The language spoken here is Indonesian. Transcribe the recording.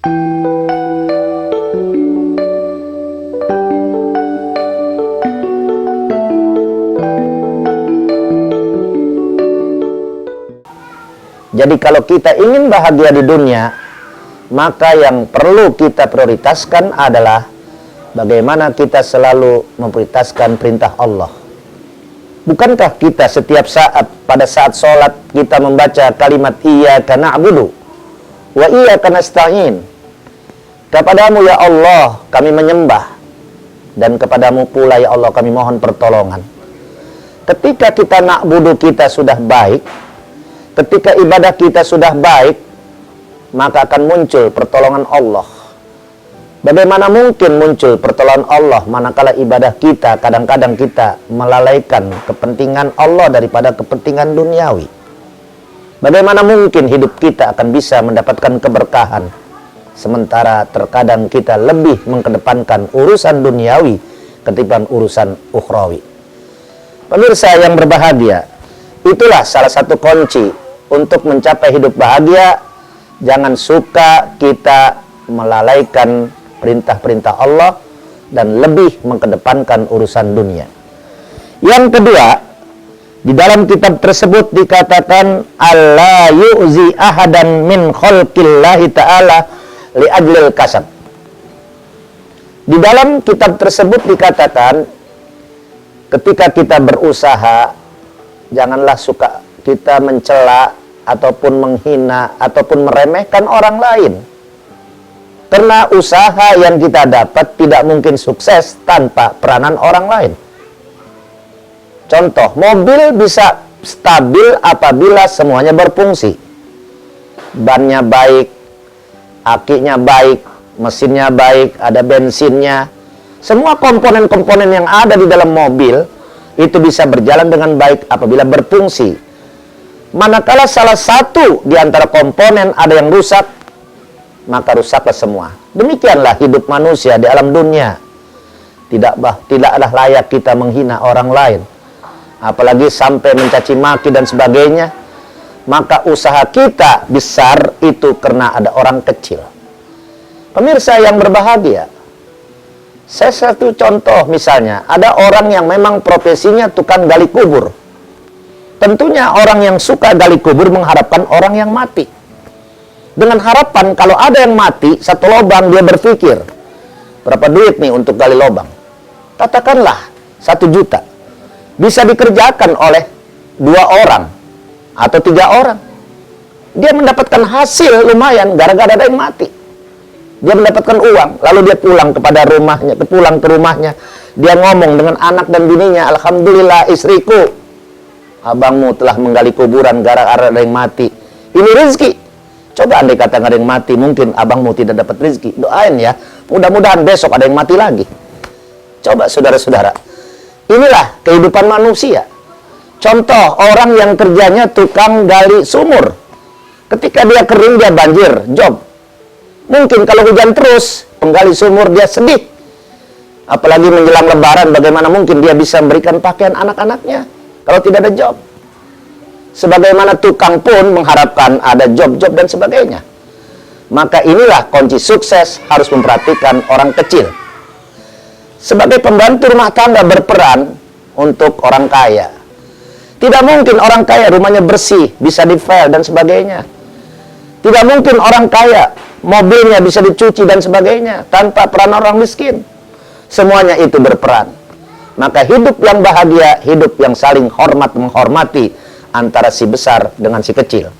Jadi kalau kita ingin bahagia di dunia, maka yang perlu kita prioritaskan adalah bagaimana kita selalu memprioritaskan perintah Allah. Bukankah kita setiap saat pada saat sholat kita membaca kalimat iyyaka na'budu wa iyyaka nasta'in. Kepadamu ya Allah kami menyembah, dan kepadamu pula ya Allah kami mohon pertolongan. Ketika kita na'budu kita sudah baik, ketika ibadah kita sudah baik, maka akan muncul pertolongan Allah. Bagaimana mungkin muncul pertolongan Allah manakala ibadah kita kadang-kadang kita melalaikan kepentingan Allah daripada kepentingan duniawi? Bagaimana mungkin hidup kita akan bisa mendapatkan keberkahan sementara terkadang kita lebih mengedepankan urusan duniawi ketimbang urusan ukhrawi? Pemirsa yang berbahagia, itulah salah satu kunci untuk mencapai hidup bahagia. Jangan suka kita melalaikan perintah-perintah Allah dan lebih mengedepankan urusan dunia. Yang kedua, di dalam kitab tersebut dikatakan alla yu'zi ahadan min khalqillahi ta'ala li ajlil kasab. Di dalam kitab tersebut dikatakan ketika kita berusaha, janganlah suka kita mencela ataupun menghina ataupun meremehkan orang lain. Karena usaha yang kita dapat tidak mungkin sukses tanpa peranan orang lain. Contoh, mobil bisa stabil apabila semuanya berfungsi. Bannya baik, akinya baik, mesinnya baik, ada bensinnya. Semua komponen-komponen yang ada di dalam mobil itu bisa berjalan dengan baik apabila berfungsi. Manakala salah satu di antara komponen ada yang rusak, maka rusaklah semua. Demikianlah hidup manusia di alam dunia. Tidaklah layak kita menghina orang lain, apalagi sampai mencaci maki dan sebagainya. Maka usaha kita besar itu karena ada orang kecil. Pemirsa yang berbahagia, saya satu contoh misalnya, ada orang yang memang profesinya tukang gali kubur. Tentunya orang yang suka gali kubur mengharapkan orang yang mati. Dengan harapan kalau ada yang mati, satu lubang dia berpikir, berapa duit nih untuk gali lubang? Katakanlah 1 juta. Bisa dikerjakan oleh 2 orang atau 3 orang. Dia mendapatkan hasil lumayan gara-gara ada yang mati. Dia mendapatkan uang, lalu dia pulang ke rumahnya. Dia ngomong dengan anak dan bininya, alhamdulillah istriku, abangmu telah menggali kuburan gara-gara ada yang mati. Ini rezeki. Coba andai kata nggak ada yang mati, mungkin abangmu tidak dapat rezeki. Doain ya, mudah-mudahan besok ada yang mati lagi. Coba saudara-saudara, inilah kehidupan manusia. Contoh, orang yang kerjanya tukang gali sumur. Ketika dia kering, dia banjir, job. Mungkin kalau hujan terus, penggali sumur dia sedih. Apalagi menjelang lebaran, bagaimana mungkin dia bisa memberikan pakaian anak-anaknya kalau tidak ada job? Sebagaimana tukang pun mengharapkan ada job-job dan sebagainya. Maka inilah kunci sukses, harus memperhatikan orang kecil. Sebagai pembantu rumah tangga berperan untuk orang kaya. Tidak mungkin orang kaya rumahnya bersih, bisa di-file dan sebagainya. Tidak mungkin orang kaya mobilnya bisa dicuci dan sebagainya tanpa peran orang miskin. Semuanya itu berperan. Maka hidup yang bahagia, hidup yang saling hormat menghormati antara si besar dengan si kecil.